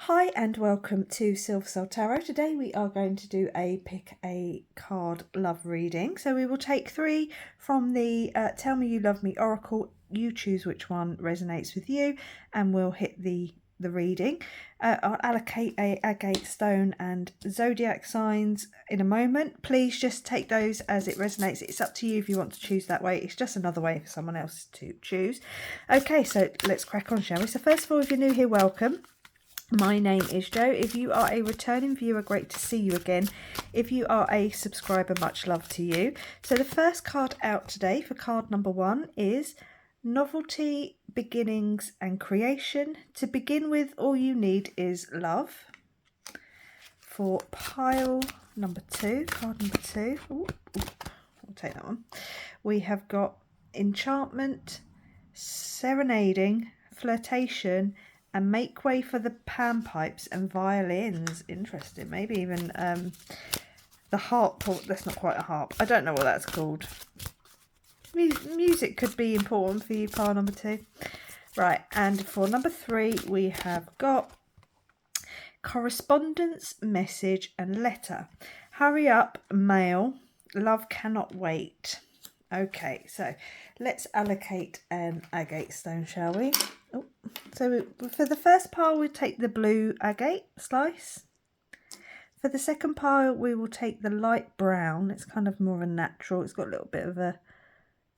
Hi and welcome to Silver Soul Tarot. Today we are going to do a pick a card love reading. So we will take three from the Tell Me You Love Me Oracle. You choose which one resonates with you and we'll hit the reading. I'll allocate a agate stone and zodiac signs in a moment. Please just take those as it resonates. It's up to you if you want to choose that way. It's just another way for someone else to choose. Okay, so let's crack on, shall we? So first of all, if you're new here, welcome. My name is Jo. If you are a returning viewer, great to see you again. If you are a subscriber, much love to you. So the first card out today for card number one is Novelty, Beginnings and Creation. To begin with, all you need is love. For pile number two, card number two, I'll take that one. We have got Enchantment, Serenading, Flirtation, and Make Way for the panpipes and violins. Interesting. Maybe even the harp. Or that's not quite a harp. I don't know what that's called. Music could be important for you, pile number two. Right, and for number three, we have got Correspondence, Message and Letter. Hurry up, mail. Love cannot wait. Okay, so let's allocate an agate stone, shall we? Oh, so for the first pile, we take the blue agate slice. For the second pile, we will take the light brown. It's kind of more of a natural. It's got a little bit of a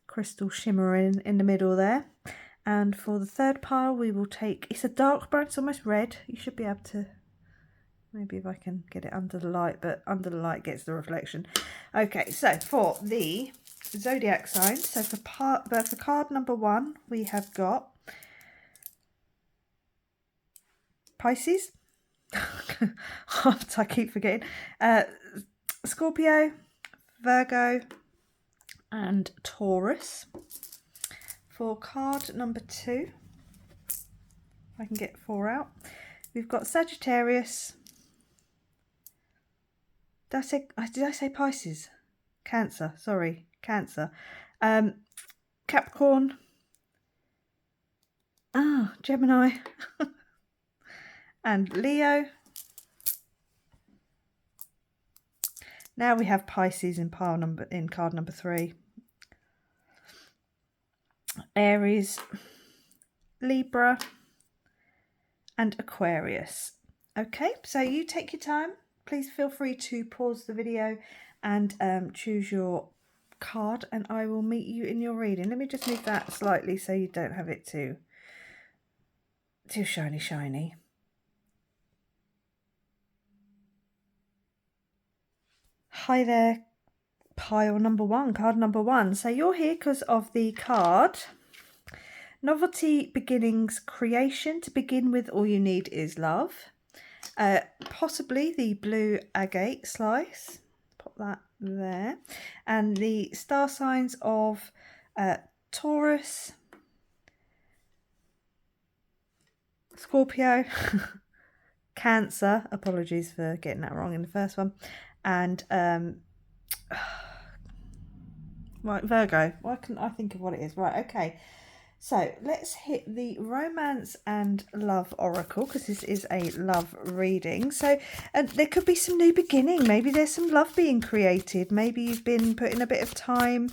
crystal shimmer in the middle there. And for the third pile, we will take, it's a dark brown. It's almost red. You should be able to, maybe if I can get it under the light, but under the light gets the reflection. Okay, so for the zodiac signs, so for card number one, we have got Pisces. I keep forgetting. Scorpio, Virgo, and Taurus. For card number two, if I can get four out, we've got Sagittarius. Did I say Pisces? Cancer. Sorry, Cancer. Capricorn. Gemini. And Leo. Now we have Pisces in card number three. Aries, Libra, and Aquarius. Okay, so you take your time. Please feel free to pause the video and choose your card, and I will meet you in your reading. Let me just move that slightly so you don't have it too shiny. Hi there, pile number one, card number one. So you're here because of the card Novelty, Beginnings, Creation. To begin with, all you need is love. Possibly the blue agate slice. Pop that there. And the star signs of Taurus, Scorpio, Cancer. Apologies for getting that wrong in the first one. And right, Virgo. Why can't I think of what it is? Right, okay. So let's hit the Romance and Love Oracle, because this is a love reading. So there could be some new beginning. Maybe there's some love being created. Maybe you've been putting a bit of time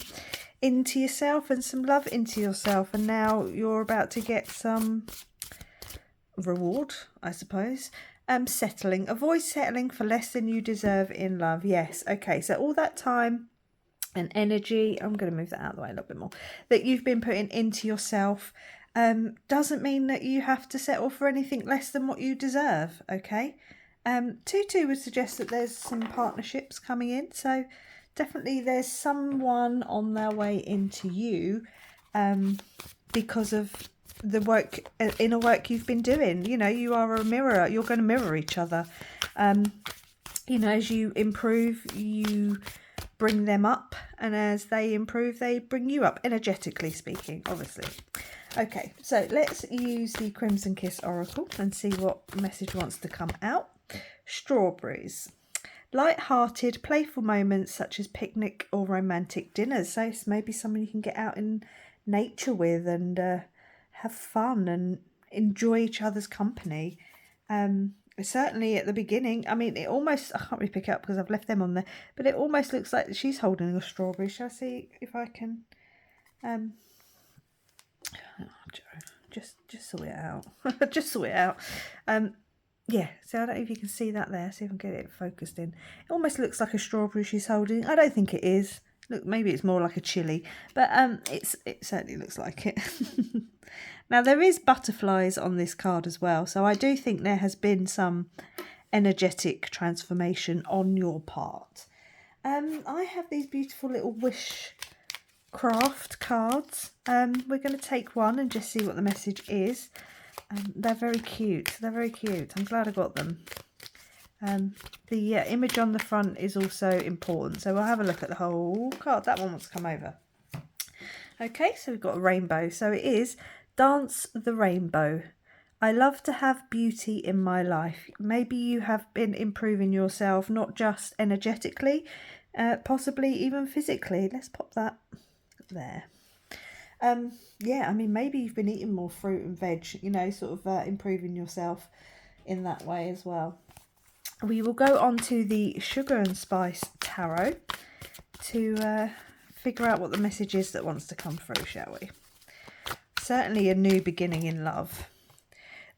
into yourself and some love into yourself, and now you're about to get some reward, I suppose. Settling. Avoid settling for less than you deserve in love. Yes. Okay. So all that time and energy, I'm going to move that out of the way a little bit more, that you've been putting into yourself doesn't mean that you have to settle for anything less than what you deserve. Okay. 2-2 would suggest that there's some partnerships coming in. So definitely there's someone on their way into you because of the inner work you've been doing. You know, you are a mirror. You're going to mirror each other. You know, as you improve, you bring them up, and as they improve, they bring you up, energetically speaking, obviously. Okay, so let's use the Crimson Kiss Oracle and see what message wants to come out. Strawberries. Light-hearted, playful moments such as picnic or romantic dinners. So it's maybe someone you can get out in nature with and have fun and enjoy each other's company. Certainly at the beginning. I mean, it almost, I can't really pick it up because I've left them on there, but it almost looks like she's holding a strawberry. Shall I see if I can, oh, just sort it out. Just sort it out. Yeah, so I don't know if you can see that there. See if I can get it focused in. It almost looks like a strawberry she's holding. I don't think it is. Look, maybe it's more like a chili, but it certainly looks like it. Now there is butterflies on this card as well, so I do think there has been some energetic transformation on your part. I have these beautiful little wish craft cards. We're going to take one and just see what the message is. They're very cute. They're very cute. I'm glad I got them. The image on the front is also important, so we'll have a look at the whole card. That one wants to come over. Okay, so we've got a rainbow. So it is Dance the Rainbow. I love to have beauty in my life. Maybe you have been improving yourself, not just energetically, possibly even physically. Let's pop that there. Yeah, I mean, maybe you've been eating more fruit and veg, you know, sort of improving yourself in that way as well. We will go on to the Sugar and Spice Tarot to figure out what the message is that wants to come through, shall we? Certainly a new beginning in love.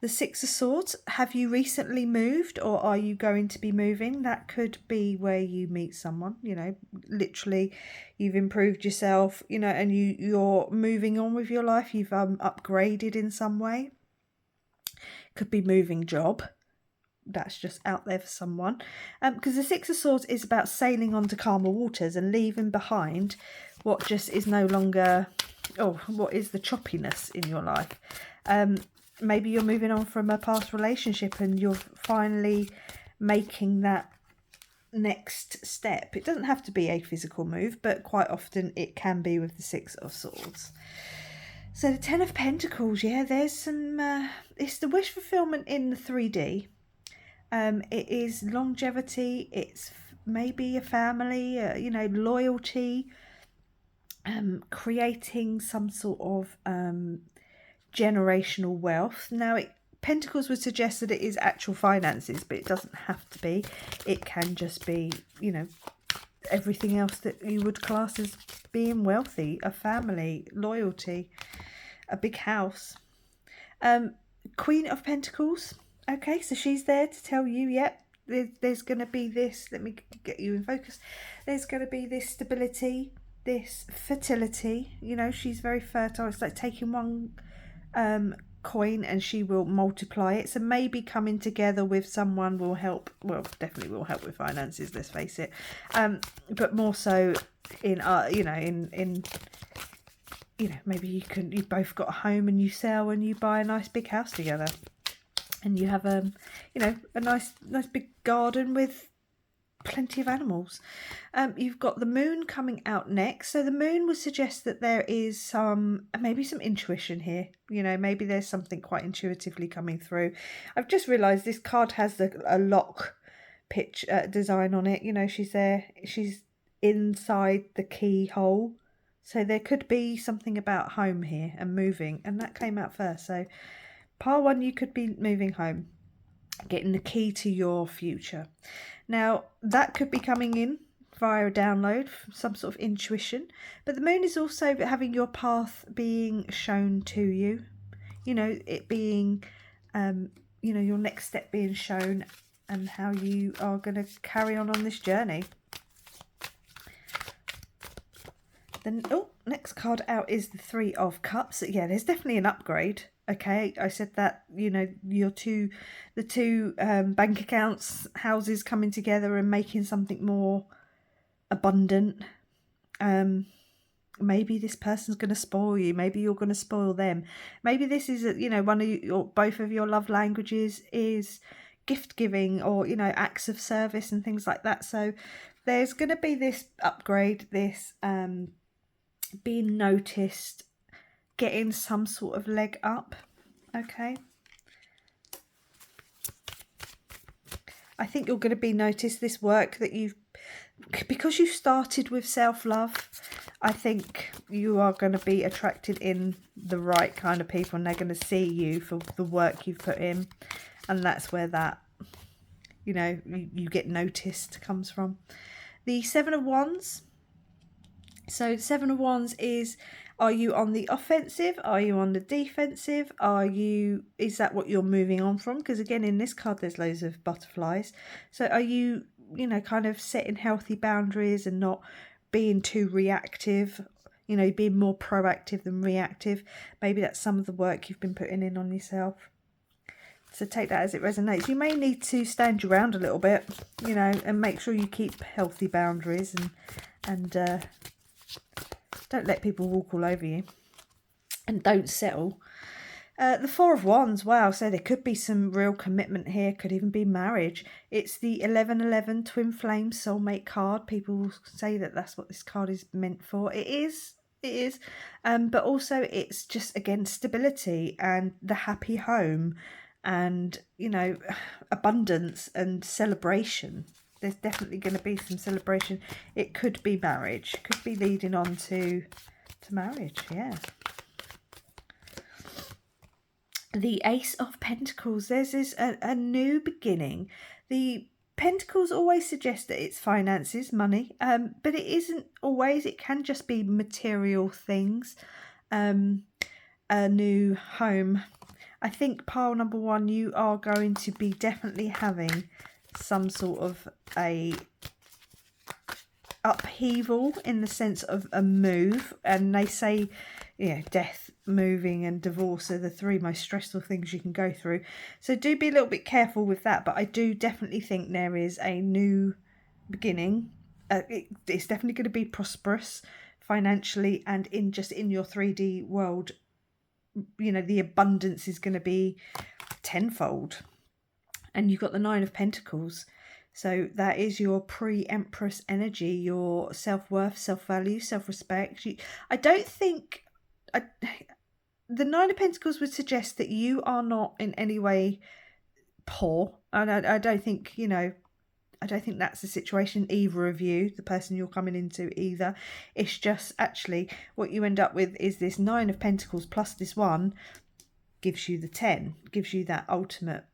The Six of Swords. Have you recently moved, or are you going to be moving? That could be where you meet someone, you know, literally you've improved yourself, you know, and you're moving on with your life. You've upgraded in some way. Could be moving job. That's just out there for someone. Because the Six of Swords is about sailing onto calmer waters and leaving behind what just is no longer, what is the choppiness in your life. Maybe you're moving on from a past relationship and you're finally making that next step. It doesn't have to be a physical move, but quite often it can be with the Six of Swords. So the Ten of Pentacles, yeah, there's some, it's the wish fulfillment in the 3D. It is longevity, it's maybe a family, you know, loyalty, creating some sort of generational wealth. Now, Pentacles would suggest that it is actual finances, but it doesn't have to be. It can just be, you know, everything else that you would class as being wealthy, a family, loyalty, a big house. Queen of Pentacles. Okay, so she's there to tell you, yep, there's going to be this, let me get you in focus, there's going to be this stability, this fertility, you know, she's very fertile. It's like taking one coin and she will multiply it. So maybe coming together with someone will help, well, definitely will help with finances, let's face it, but more so in, you know, in you know, maybe you've both got a home and you sell and you buy a nice big house together. And you have you know, a nice big garden with plenty of animals. You've got the moon coming out next. So the moon would suggest that there is maybe some intuition here. You know, maybe there's something quite intuitively coming through. I've just realised this card has a lock pitch design on it. You know, she's there. She's inside the keyhole. So there could be something about home here and moving. And that came out first. So Part 1, you could be moving home, getting the key to your future. Now, that could be coming in via a download, some sort of intuition. But the moon is also having your path being shown to you. You know, it being, you know, your next step being shown and how you are going to carry on this journey. Then, next card out is the Three of Cups. Yeah, there's definitely an upgrade. Okay, I said that, you know, the two bank accounts, houses coming together and making something more abundant. Maybe this person's going to spoil you. Maybe you're going to spoil them. Maybe this is, you know, one of your, both of your love languages is gift giving or, you know, acts of service and things like that. So there's going to be this upgrade, this being noticed, getting some sort of leg up. Okay, I think you're going to be noticed, this work that because you started with self-love, I think you are going to be attracted in the right kind of people and they're going to see you for the work you've put in. And that's where that, you get noticed comes from. The Seven of Wands. So the Seven of Wands is, are you on the offensive? Are you on the defensive? Is that what you're moving on from? Because again, in this card, there's loads of butterflies. So are you, kind of setting healthy boundaries and not being too reactive, being more proactive than reactive? Maybe that's some of the work you've been putting in on yourself. So take that as it resonates. You may need to stand your ground a little bit, and make sure you keep healthy boundaries and don't let people walk all over you. And don't settle. The Four of Wands, wow, so there could be some real commitment here, could even be marriage. It's the 1111 Twin Flame Soulmate card. People say that that's what this card is meant for. It is. But also it's just, again, stability and the happy home and, abundance and celebration. There's definitely going to be some celebration. It could be marriage, could be leading on to marriage, yeah. The Ace of Pentacles. There's a new beginning. The Pentacles always suggest that it's finances, money, but it isn't always. It can just be material things, a new home. I think pile number one, you are going to be definitely having some sort of a upheaval in the sense of a move. And they say, death, moving and divorce are the three most stressful things you can go through. So do be a little bit careful with that. But I do definitely think there is a new beginning. It's definitely going to be prosperous financially and in your 3D world. The abundance is going to be tenfold. And you've got the Nine of Pentacles. So that is your pre-Empress energy, your self-worth, self-value, self-respect. I don't think... the Nine of Pentacles would suggest that you are not in any way poor. And I don't think, I don't think that's the situation, either of you, the person you're coming into either. It's just actually what you end up with is this Nine of Pentacles plus this one gives you the 10, gives you that ultimate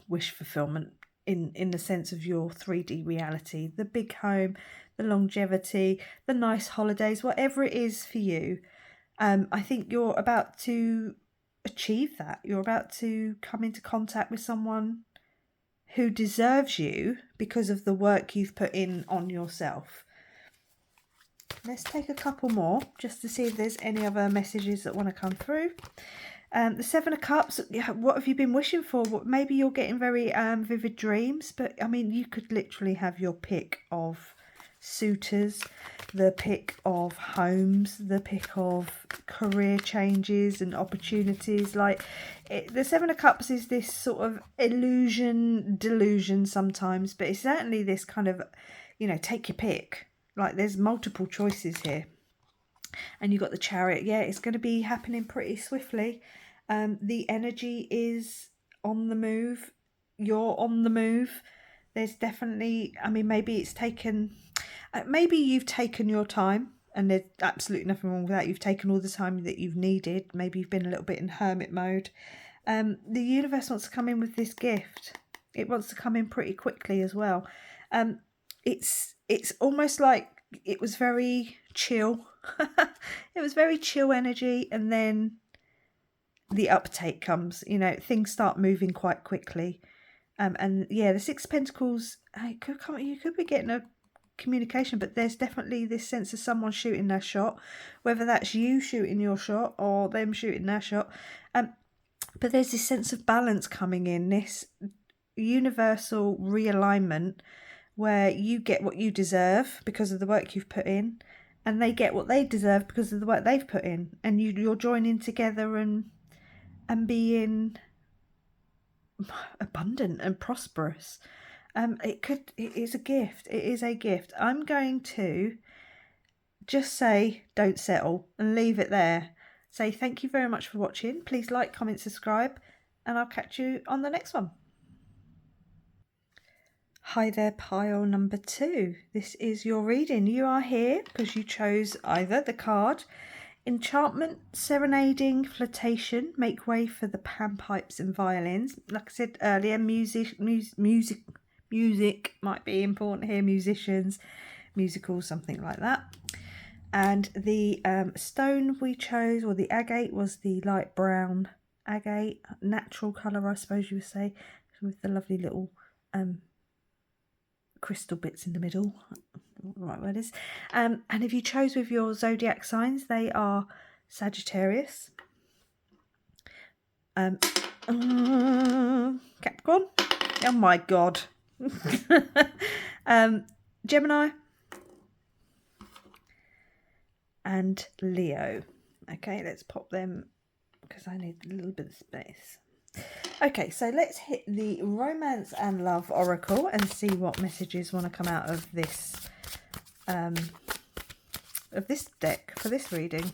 wish fulfillment in the sense of your 3D reality, the big home, the longevity, the nice holidays, whatever it is for you. I think you're about to achieve that. You're about to come into contact with someone who deserves you because of the work you've put in on yourself. Let's take a couple more just to see if there's any other messages that want to come through. The Seven of Cups, what have you been wishing for? Maybe you're getting very vivid dreams, but I mean, you could literally have your pick of suitors, the pick of homes, the pick of career changes and opportunities. The Seven of Cups is this sort of delusion sometimes, but it's certainly this kind of, take your pick. There's multiple choices here. And you've got the Chariot. Yeah, it's going to be happening pretty swiftly. The energy is on the move. You're on the move. There's definitely, maybe it's taken, maybe you've taken your time and there's absolutely nothing wrong with that. You've taken all the time that you've needed. Maybe you've been a little bit in hermit mode. The universe wants to come in with this gift. It wants to come in pretty quickly as well. It's almost like it was very chill. It was very chill energy, and then the uptake comes. Things start moving quite quickly. And yeah, the Six of Pentacles, you could be getting a communication, but there's definitely this sense of someone shooting their shot, whether that's you shooting your shot or them shooting their shot. But there's this sense of balance coming in, this universal realignment where you get what you deserve because of the work you've put in, and they get what they deserve because of the work they've put in, and you're joining together and being abundant and prosperous. It is a gift. It is a gift. I'm going to just say don't settle and leave it there. Say thank you very much for watching. Please like, comment, subscribe, and I'll catch you on the next one. Hi there, pile number 2. This is your reading. You are here because you chose either the card Enchantment, serenading, flirtation, make way for the panpipes and violins. Like I said earlier, music might be important here. Musicians, musicals, something like that. And the stone we chose, or the agate, was the light brown agate, natural colour, I suppose you would say, with the lovely little crystal bits in the middle. Right word is. And if you chose with your zodiac signs, they are Sagittarius, Capricorn, oh my god, Gemini, and Leo. Okay, let's pop them because I need a little bit of space. Okay, so let's hit the Romance and Love Oracle and see what messages want to come out of this deck for this reading.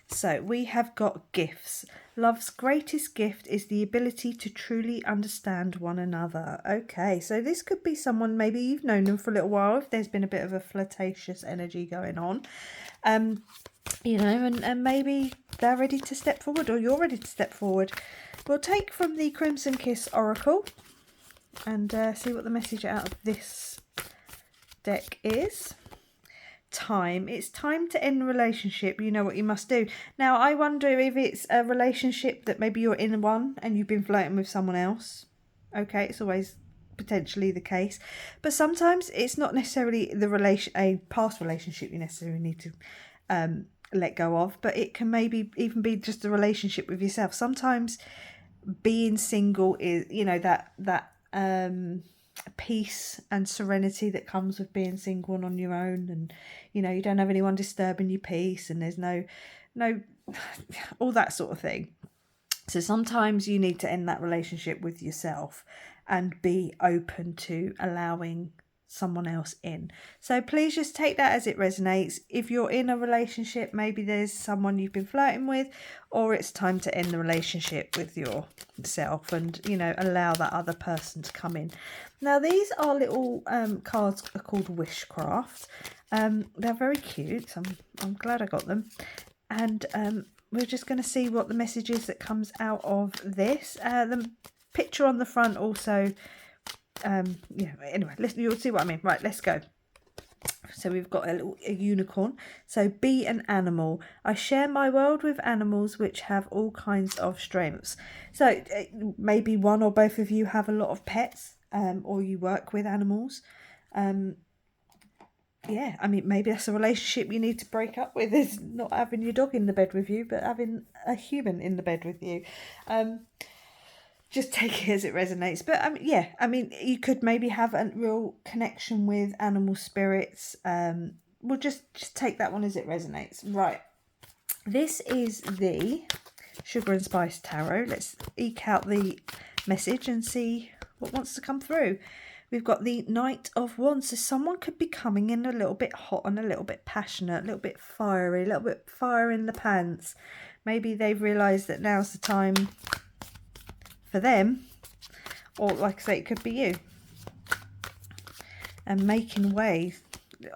So we have got gifts. Love's greatest gift is the ability to truly understand one another. Okay, so this could be someone, maybe you've known them for a little while, if there's been a bit of a flirtatious energy going on. You know, and maybe they're ready to step forward, or you're ready to step forward. We'll take from the Crimson Kiss Oracle and see what the message out of this deck is. Time. It's time to end a relationship. You know what you must do. Now, I wonder if it's a relationship that maybe you're in one and you've been flirting with someone else. Okay, it's always potentially the case. But sometimes it's not necessarily a past relationship you necessarily need to let go of, but it can maybe even be just a relationship with yourself. Sometimes being single is, you know, that peace and serenity that comes with being single and on your own, and you know, you don't have anyone disturbing your peace, and there's no all that sort of thing. So sometimes you need to end that relationship with yourself and be open to allowing someone else in. So please just take that as it resonates. If you're in a relationship, maybe there's someone you've been flirting with, or it's time to end the relationship with yourself and, you know, allow that other person to come in. Now, these are little cards are called Wishcraft. They're very cute, so I'm glad I got them. And we're just going to see what the message is that comes out of this. The picture on the front also, yeah, anyway, you'll see what I mean. Right, let's go. So we've got a unicorn. So be an animal. I share my world with animals which have all kinds of strengths. So maybe one or both of you have a lot of pets, or you work with animals. Yeah, I mean, maybe that's a relationship you need to break up with, is not having your dog in the bed with you, but having a human in the bed with you. Just take it as it resonates. But yeah, I mean, you could maybe have a real connection with animal spirits. We'll just take that one as it resonates. Right. This is the Sugar and Spice Tarot. Let's eke out the message and see what wants to come through. We've got the Knight of Wands. So someone could be coming in a little bit hot and a little bit passionate, a little bit fiery, a little bit fire in the pants. Maybe they've realised that now's the time for them, or like I say, it could be you, and making way.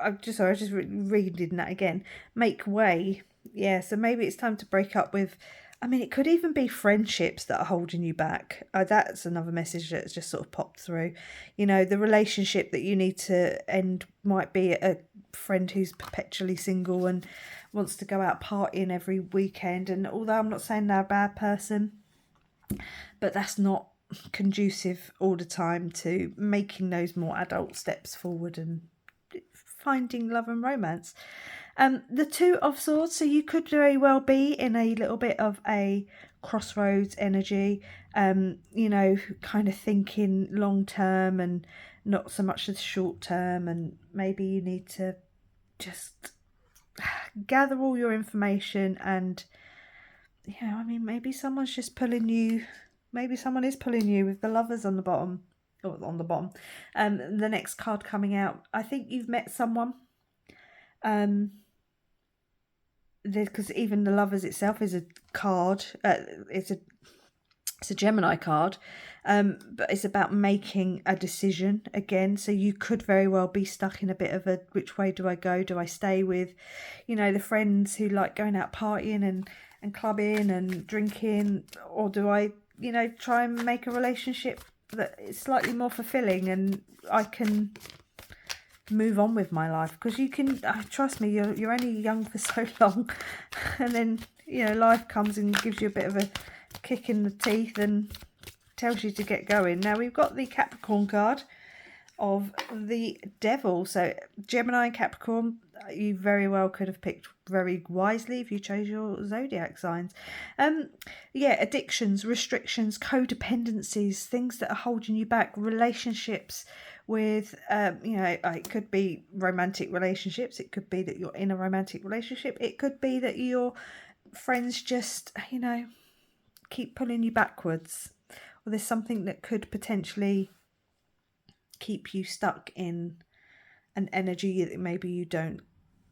I was just reading that again. Make way. Yeah, so maybe it's time to break up with, I mean, it could even be friendships that are holding you back. That's another message that's just sort of popped through. You know, the relationship that you need to end might be a friend who's perpetually single and wants to go out partying every weekend, and although I'm not saying they're a bad person, but that's not conducive all the time to making those more adult steps forward and finding love and romance. The Two of Swords, so you could very well be in a little bit of a crossroads energy, you know, kind of thinking long term and not so much the short term, and maybe you need to just gather all your information. And you know, I mean, maybe someone's just pulling you, maybe someone is pulling you with the Lovers on the bottom, or on the bottom. The next card coming out, I think you've met someone, because even the Lovers itself is a card, it's a It's a Gemini card, but it's about making a decision again. So you could very well be stuck in a bit of a, which way do I go? Do I stay with, the friends who like going out partying and clubbing and drinking, or do I, try and make a relationship that is slightly more fulfilling and I can move on with my life? Because you can, trust me, you're only young for so long, and then life comes and gives you a bit of a kick in the teeth and tells you to get going. Now we've got the Capricorn card of the Devil. So Gemini and Capricorn, you very well could have picked very wisely if you chose your zodiac signs. Addictions, restrictions, codependencies, things that are holding you back, relationships with it could be romantic relationships, it could be that you're in a romantic relationship, it could be that your friends just keep pulling you backwards, or there's something that could potentially keep you stuck in an energy that maybe you don't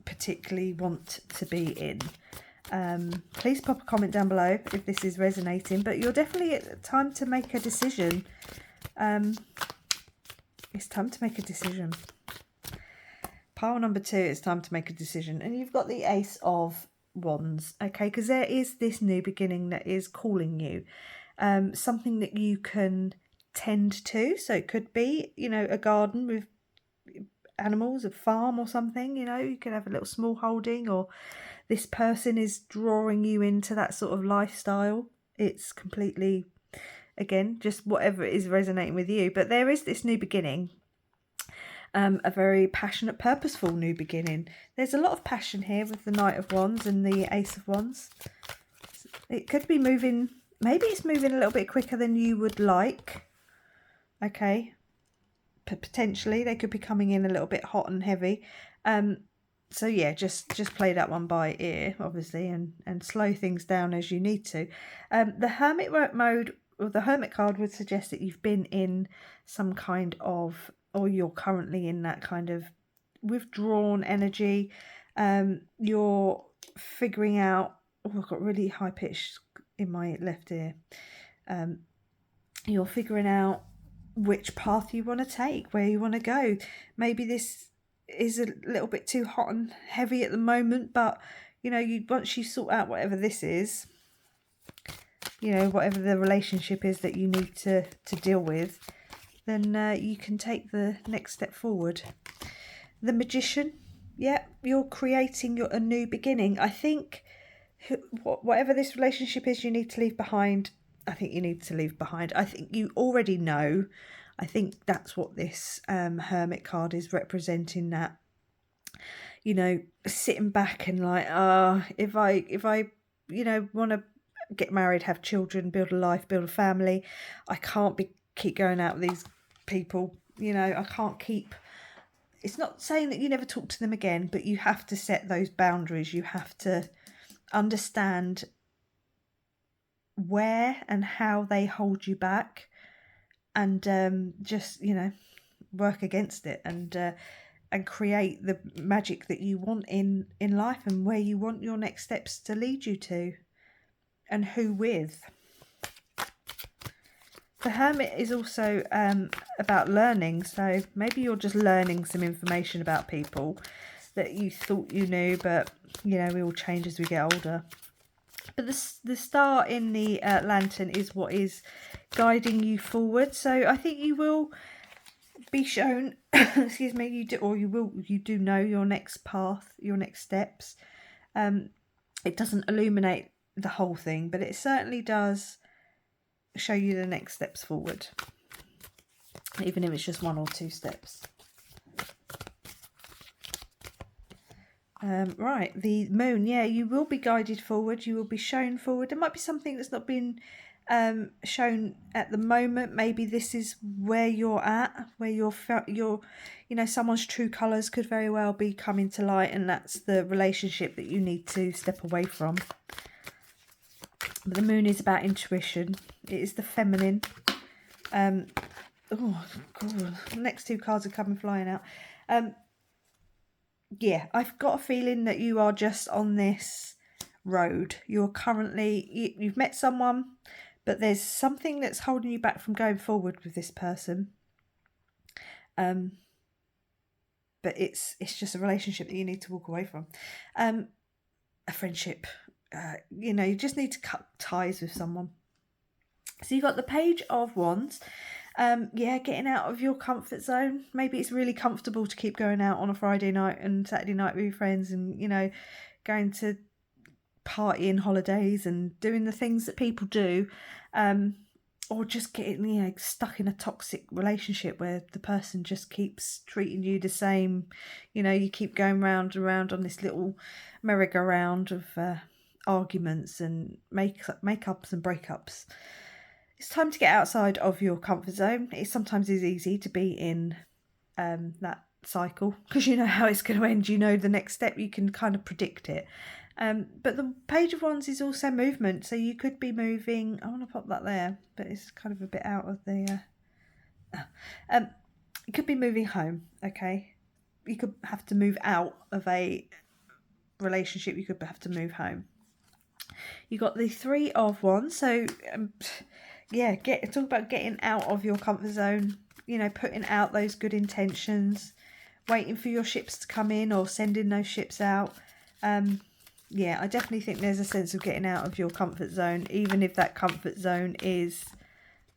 particularly want to be in. Please pop a comment down below if this is resonating, but you're definitely at time to make a decision. It's time to make a decision. Pile number 2, it's time to make a decision. And you've got the Ace of Wands, okay, because there is this new beginning that is calling you, something that you can tend to. So it could be a garden with animals, a farm or something. You could have a little small holding, or this person is drawing you into that sort of lifestyle. It's completely, again, just whatever is resonating with you. But there is this new beginning, a very passionate, purposeful new beginning. There's a lot of passion here with the Knight of Wands and the Ace of Wands. It could be moving, maybe it's moving a little bit quicker than you would like. Okay, potentially they could be coming in a little bit hot and heavy. So yeah, just play that one by ear, obviously, and slow things down as you need to. The Hermit mode, or the Hermit card, would suggest that you've been in some kind of, or you're currently in that kind of withdrawn energy. You're figuring out, I've got really high pitched in my left ear. You're figuring out which path you want to take, where you want to go. Maybe this is a little bit too hot and heavy at the moment, but once you sort out whatever this is, whatever the relationship is that you need to deal with, then you can take the next step forward. The Magician, yeah, you're creating a new beginning. I think whatever this relationship is you need to leave behind, I think you need to leave behind. I think you already know. I think that's what this Hermit card is representing, that, sitting back and like, if I want to get married, have children, build a life, build a family, I can't keep going out with these people. I can't keep. It's not saying that you never talk to them again, but you have to set those boundaries. You have to understand where and how they hold you back, and just work against it, and create the magic that you want in life, and where you want your next steps to lead you to, and who with. The Hermit is also about learning, so maybe you're just learning some information about people that you thought you knew, but we all change as we get older. But the star in the lantern is what is guiding you forward. So I think you will be shown, excuse me, you do know your next path, your next steps. It doesn't illuminate the whole thing, but it certainly does show you the next steps forward, even if it's just 1 or 2 steps. Right, the Moon, yeah, you will be guided forward, you will be shown forward. There might be something that's not been shown at the moment. Maybe this is where you're at, where you're someone's true colours could very well be coming to light, and that's the relationship that you need to step away from. But the Moon is about intuition. It is the feminine. Oh god, the next 2 cards are coming flying out. Yeah, I've got a feeling that you are just on this road. You're currently, you've met someone, but there's something that's holding you back from going forward with this person. But it's just a relationship that you need to walk away from. A friendship. You just need to cut ties with someone. So you've got the Page of Wands. Getting out of your comfort zone. Maybe it's really comfortable to keep going out on a Friday night and Saturday night with your friends and, going to partying holidays and doing the things that people do. Or just getting, stuck in a toxic relationship where the person just keeps treating you the same. You keep going round and round on this little merry-go-round of arguments and make-ups and breakups. It's time to get outside of your comfort zone. It sometimes is easy to be in that cycle because you know how it's going to end. You know the next step. You can kind of predict it. But the Page of Wands is also movement. So you could be moving. I want to pop that there, but it's kind of a bit out of the... you could be moving home, okay? You could have to move out of a relationship. You could have to move home. You got the Three of Wands. So... talk about getting out of your comfort zone, putting out those good intentions, waiting for your ships to come in or sending those ships out. I definitely think there's a sense of getting out of your comfort zone, even if that comfort zone is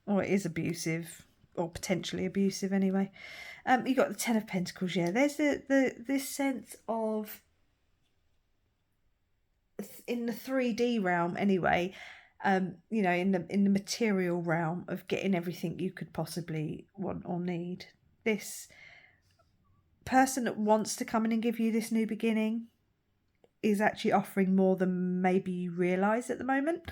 abusive or potentially abusive anyway. You got the Ten of Pentacles. There's this sense of, in the 3D realm anyway, in the material realm of getting everything you could possibly want or need. This person that wants to come in and give you this new beginning is actually offering more than maybe you realise at the moment.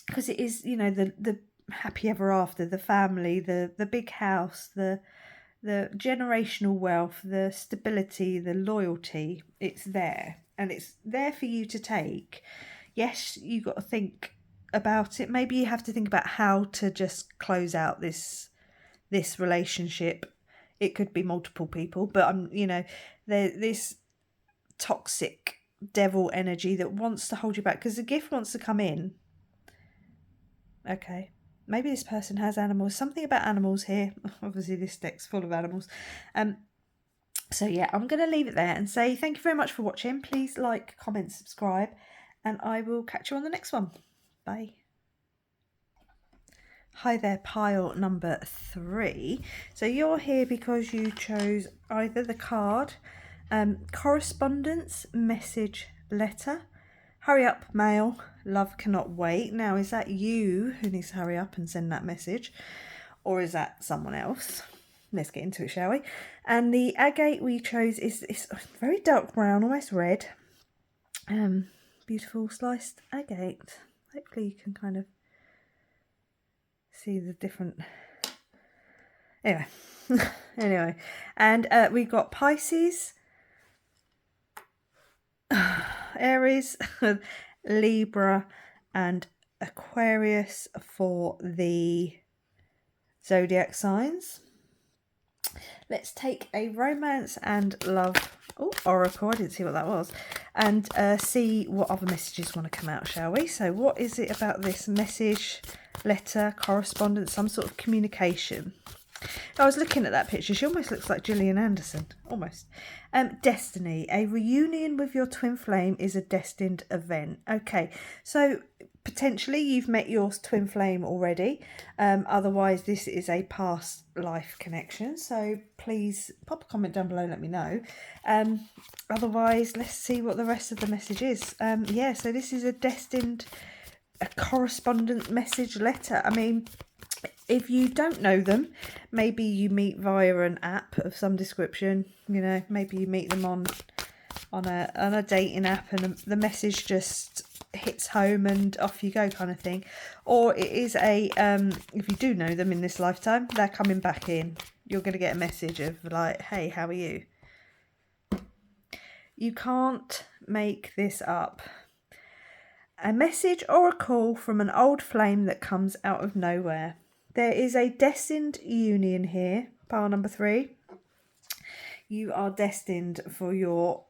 Because it is, the happy ever after, the family, the big house, the generational wealth, the stability, the loyalty. It's there. And it's there for you to take. Yes, you got to think about it. Maybe you have to think about how to just close out this relationship. It could be multiple people, but there's this toxic devil energy that wants to hold you back because the gift wants to come in. Okay, maybe this person has animals. Something about animals here. Obviously, this deck's full of animals. So I'm going to leave it there and say thank you very much for watching. Please like, comment, subscribe. And I will catch you on the next one. Bye. Hi there, pile number 3. So you're here because you chose either the card, correspondence, message, letter, hurry up, mail, love cannot wait. Now, is that you who needs to hurry up and send that message? Or is that someone else? Let's get into it, shall we? And the agate we chose is very dark brown, almost red. Beautiful sliced agate. Hopefully you can kind of see the different... Anyway. And we got Pisces, Aries, Libra and Aquarius for the zodiac signs. Let's take a romance and love oracle. I didn't see what that was. And see what other messages want to come out, shall we? So what is it about this message, letter, correspondence, some sort of communication? I was looking at that picture. She almost looks like Gillian Anderson. Almost. Destiny. A reunion with your twin flame is a destined event. Okay, so potentially you've met your twin flame already. Otherwise, this is a past life connection. So please pop a comment down below and let me know. Otherwise, let's see what the rest of the message is. So this is a correspondent message letter. I mean, if you don't know them, maybe you meet via an app of some description. Maybe you meet them on a dating app and the message just hits home and off you go kind of thing. Or it is if you do know them in this lifetime, they're coming back in. You're going to get a message of like, hey, how are you? You can't make this up. A message or a call from an old flame that comes out of nowhere. There is a destined union here, pile number 3. You are destined for your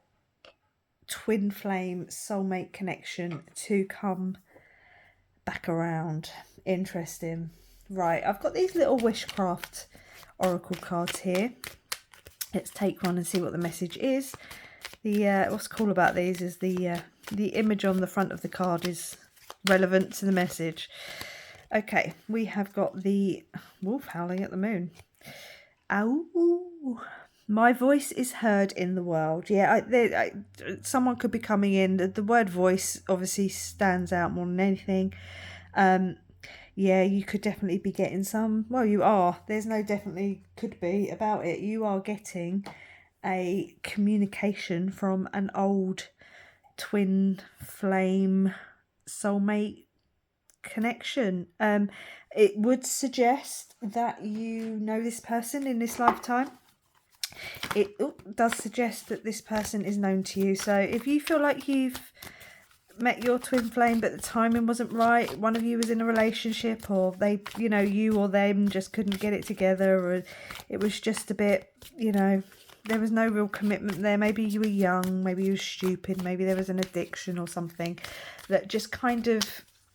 twin flame soulmate connection to come back around. Interesting. Right, I've got these little wishcraft oracle cards here. Let's take one and see what the message is. The what's cool about these is the image on the front of the card is relevant to the message. Okay, we have got the wolf howling at the moon. Ow! My voice is heard in the world. Yeah, someone could be coming in. The word voice obviously stands out more than anything. Yeah, you could definitely be getting some. Well, you are. There's no definitely could be about it. You are getting a communication from an old twin flame soulmate connection. It would suggest that you know this person in this lifetime. It does suggest that this person is known to you. So if you feel like you've met your twin flame but the timing wasn't right, one of you was in a relationship, or they, you know, you or them just couldn't get it together, or it was just a bit, you know, there was no real commitment there. Maybe you were young, maybe you were stupid, maybe there was an addiction or something that just kind of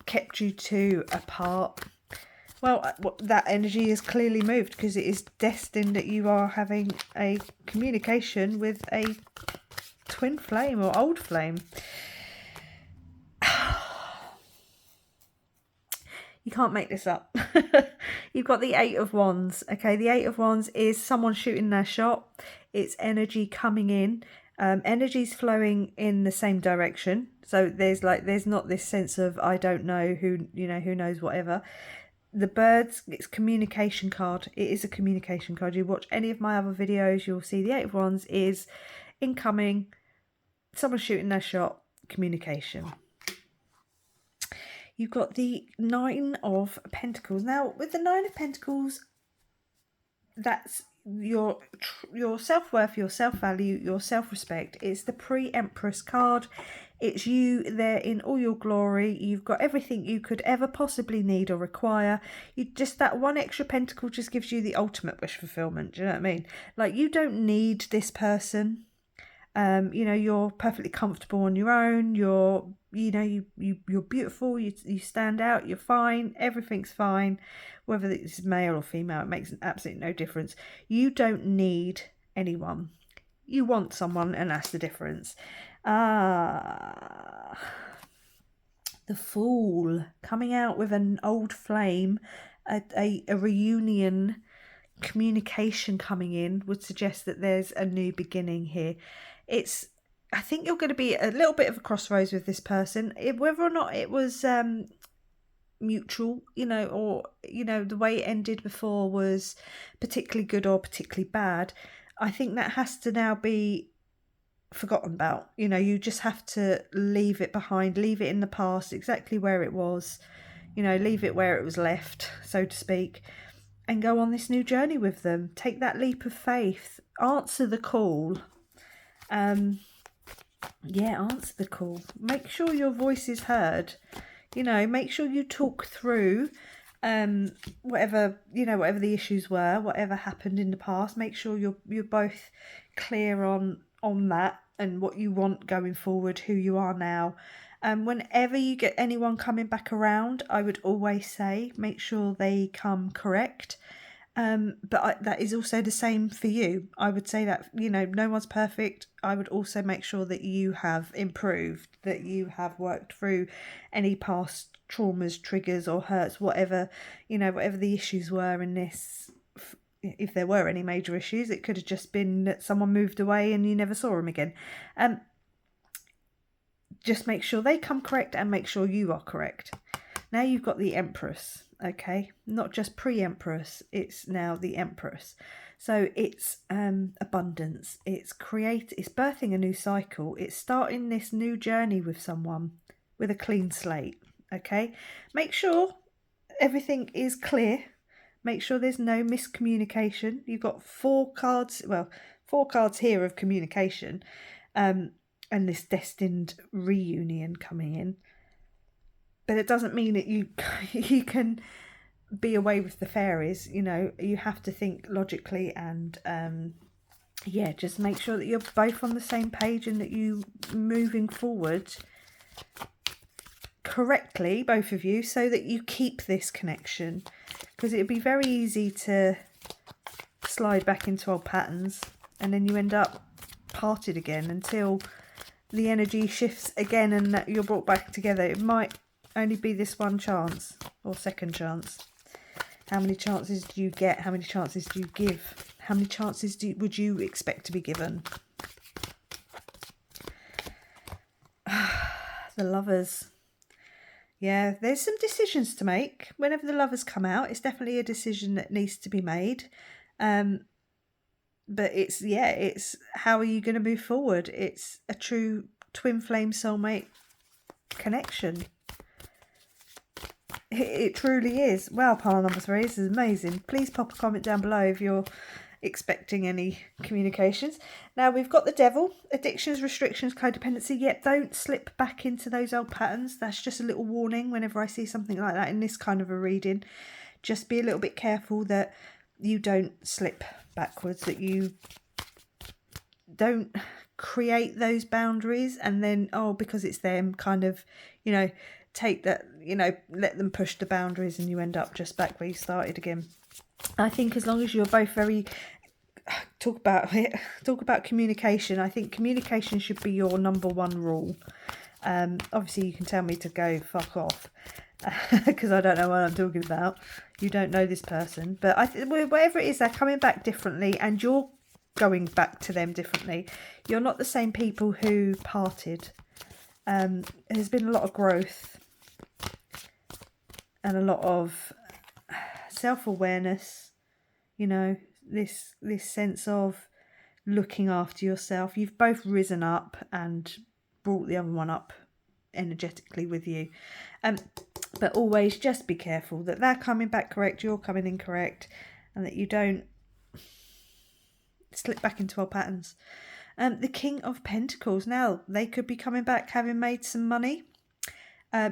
kept you two apart. Well, that energy is clearly moved, because it is destined that you are having a communication with a twin flame or old flame. You can't make this up. You've got the Eight of Wands. Okay, the Eight of Wands is someone shooting their shot. It's energy coming in. Energy's flowing in the same direction. So there's not this sense of I don't know who, you know, who knows whatever. The birds, it's communication card. It is a communication card. You watch any of my other videos, you'll see the Eight of Wands is incoming, someone shooting their shot, communication. You've got the Nine of Pentacles. Now, with the Nine of Pentacles, that's your self-worth, your self-value, your self-respect. It's the pre-Empress card. It's you there in all your glory. You've got everything you could ever possibly need or require. You just, that one extra pentacle just gives you the ultimate wish fulfillment. Do you know what I mean? Like, you don't need this person. You know, you're perfectly comfortable on your own. You're beautiful. You stand out. You're fine. Everything's fine. Whether it's male or female, it makes absolutely no difference. You don't need anyone. You want someone, and that's the difference. The Fool, coming out with an old flame, a reunion, communication coming in, would suggest that there's a new beginning here. I think you're going to be a little bit of a crossroads with this person, whether or not it was mutual, you know, or, you know, the way it ended before was particularly good or particularly bad. I think that has to now be forgotten about. You know, you just have to leave it behind, leave it in the past, exactly where it was, you know, leave it where it was left, so to speak, and go on this new journey with them. Take that leap of faith, answer the call. Answer the call. Make sure your voice is heard. You know, make sure you talk through whatever the issues were, whatever happened in the past. Make sure you're both clear on that and what you want going forward, who you are now. Whenever you get anyone coming back around, I would always say make sure they come correct. But that is also the same for you. I would say that, you know, no one's perfect. I would also make sure that you have improved, that you have worked through any past traumas, triggers or hurts, whatever the issues were in this. If there were any major issues, it could have just been that someone moved away and you never saw them again. Just make sure they come correct and make sure you are correct. Now you've got the Empress. Okay, not just pre-Empress, it's now the Empress. So it's abundance, it's birthing a new cycle, it's starting this new journey with someone with a clean slate. Okay, make sure everything is clear, make sure there's no miscommunication. You've got four cards here of communication, and this destined reunion coming in. But it doesn't mean that you can be away with the fairies. You know, you have to think logically and, just make sure that you're both on the same page and that you, moving forward, correctly, both of you, so that you keep this connection, because it'd be very easy to slide back into old patterns and then you end up parted again until the energy shifts again and that you're brought back together. It might only be this one chance or second chance. How many chances do you get? How many chances do you give? How many chances would you expect to be given? The Lovers. Yeah, there's some decisions to make. Whenever the Lovers come out, it's definitely a decision that needs to be made. But it's how are you going to move forward? It's a true twin flame soulmate connection. It truly is. Wow, pile number 3, this is amazing. Please pop a comment down below if you're expecting any communications. Now we've got the Devil, addictions, restrictions, codependency. Yet don't slip back into those old patterns. That's just a little warning whenever I see something like that in this kind of a reading. Just be a little bit careful that you don't slip backwards, that you don't create those boundaries and then, because it's them, kind of, take that, let them push the boundaries and you end up just back where you started again. I think as long as you're both very talk about communication. I think communication should be your number one rule. Obviously you can tell me to go fuck off because I don't know what I'm talking about. You don't know this person, but whatever it is, they're coming back differently and you're going back to them differently. You're not the same people who parted. There's been a lot of growth and a lot of self-awareness, this sense of looking after yourself. You've both risen up and brought the other one up energetically with you. But always just be careful that they're coming back correct, you're coming in correct, and that you don't slip back into our patterns. The King of Pentacles. Now, they could be coming back having made some money.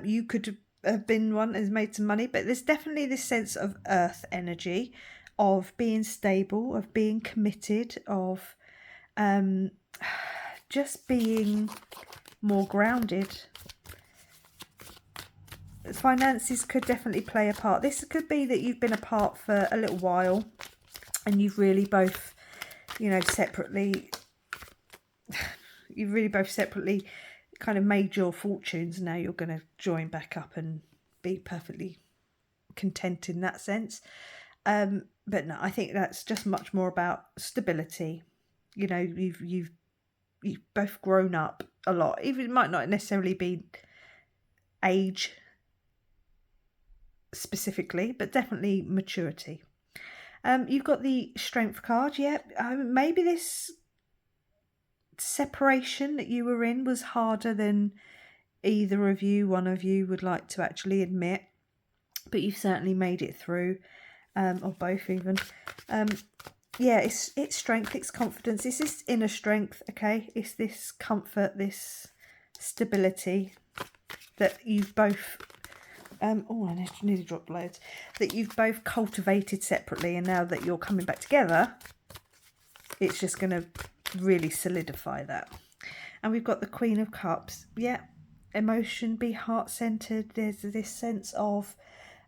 You could have been one who's made some money, but there's definitely this sense of earth energy, of being stable, of being committed, of just being more grounded. Finances could definitely play a part. This could be that you've been apart for a little while and you've really both, separately kind of made your fortunes. Now you're going to join back up and be perfectly content in that sense. But no, I think that's just much more about stability. You've both grown up a lot. Even it might not necessarily be age specifically, but definitely maturity. You've got the Strength card. Maybe this separation that you were in was harder than one of you would like to actually admit, but you've certainly made it through, or both even. It's strength, it's confidence, it's this inner strength, okay? It's this comfort, this stability that you've both I nearly dropped loads, that you've both cultivated separately, and now that you're coming back together, it's just going to really solidify that. And we've got the Queen of Cups. Emotion, be heart-centered. There's this sense of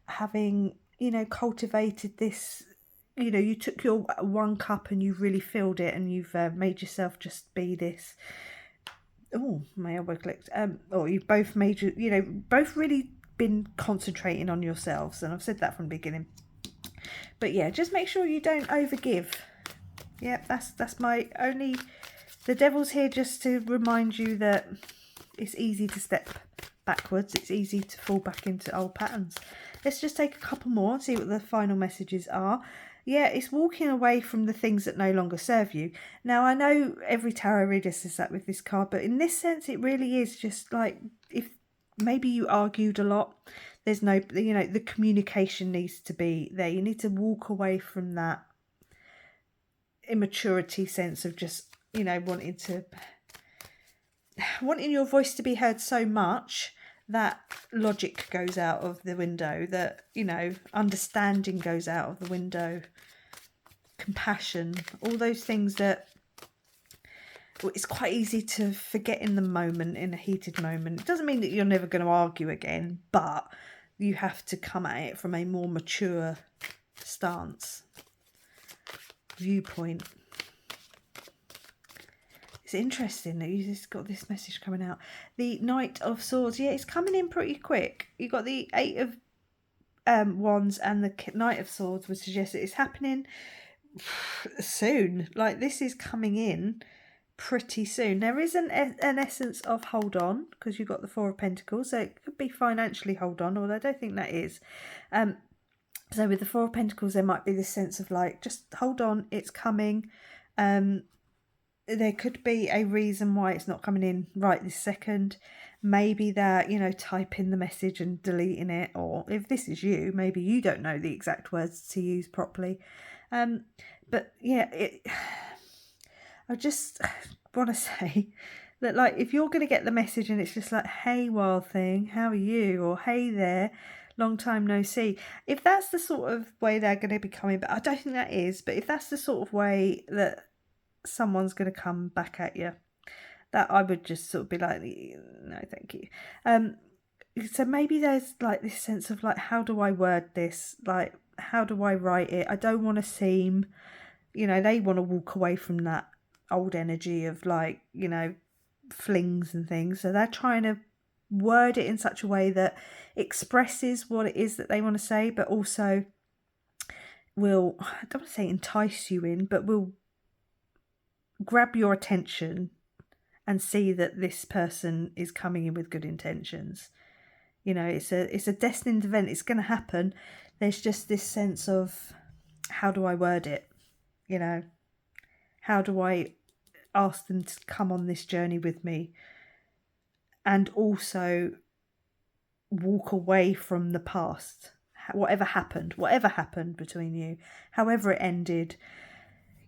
having, cultivated this, you took your one cup and you've really filled it, and you've made yourself just be this, my elbow clicked, or you've both made, both really been concentrating on yourselves, and I've said that from the beginning. But just make sure you don't overgive. That's my only. The Devil's here just to remind you that it's easy to step backwards. It's easy to fall back into old patterns. Let's just take a couple more and see what the final messages are. It's walking away from the things that no longer serve you. Now, I know every tarot reader says that with this card, but in this sense, it really is just like, if maybe you argued a lot, there's no, the communication needs to be there. You need to walk away from that immaturity sense of just, wanting your voice to be heard so much that logic goes out of the window, that, understanding goes out of the window, compassion, all those things that it's quite easy to forget in the moment, in a heated moment. It doesn't mean that you're never going to argue again, but you have to come at it from a more mature stance, viewpoint. It's interesting that you just got this message coming out. The Knight of Swords, yeah, it's coming in pretty quick. You got the Eight of Wands and the Knight of Swords would suggest that it's happening soon. Like, this is coming in pretty soon. There is an essence of hold on, because you've got the Four of Pentacles, so it could be financially hold on, although I don't think that is. So with the Four of Pentacles, there might be this sense of like, just hold on, it's coming. There could be a reason why it's not coming in right this second. Maybe that, you know, typing the message and deleting it, or if this is you, maybe you don't know the exact words to use properly. But yeah, I just want to say that, like, if you're going to get the message and it's just like, hey, wild thing, how are you? Or hey there, long time no see. If that's the sort of way they're going to be coming back, I don't think that is, but if that's the sort of way that someone's going to come back at you, that I would just sort of be like, no, thank you. So maybe there's like this sense of like, how do I word this? Like, how do I write it? I don't want to seem, you know, they want to walk away from that old energy of like, you know, flings and things. So they're trying to word it in such a way that expresses what it is that they want to say, but also will, I don't want to say entice you in, but will grab your attention and see that this person is coming in with good intentions. You know, it's a destined event. It's going to happen. There's just this sense of, how do I word it? You know, how do I ask them to come on this journey with me, and also walk away from the past, whatever happened between you, however it ended,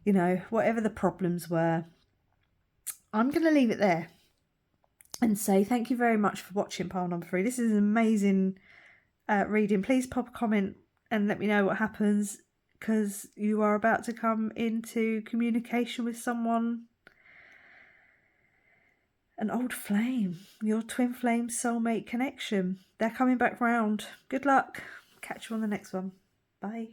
you know, whatever the problems were. I'm going to leave it there and say thank you very much for watching pile number 3. This is an amazing reading. Please pop a comment and let me know what happens, because you are about to come into communication with someone, an old flame, your twin flame soulmate connection. They're coming back round. Good luck. Catch you on the next one. Bye.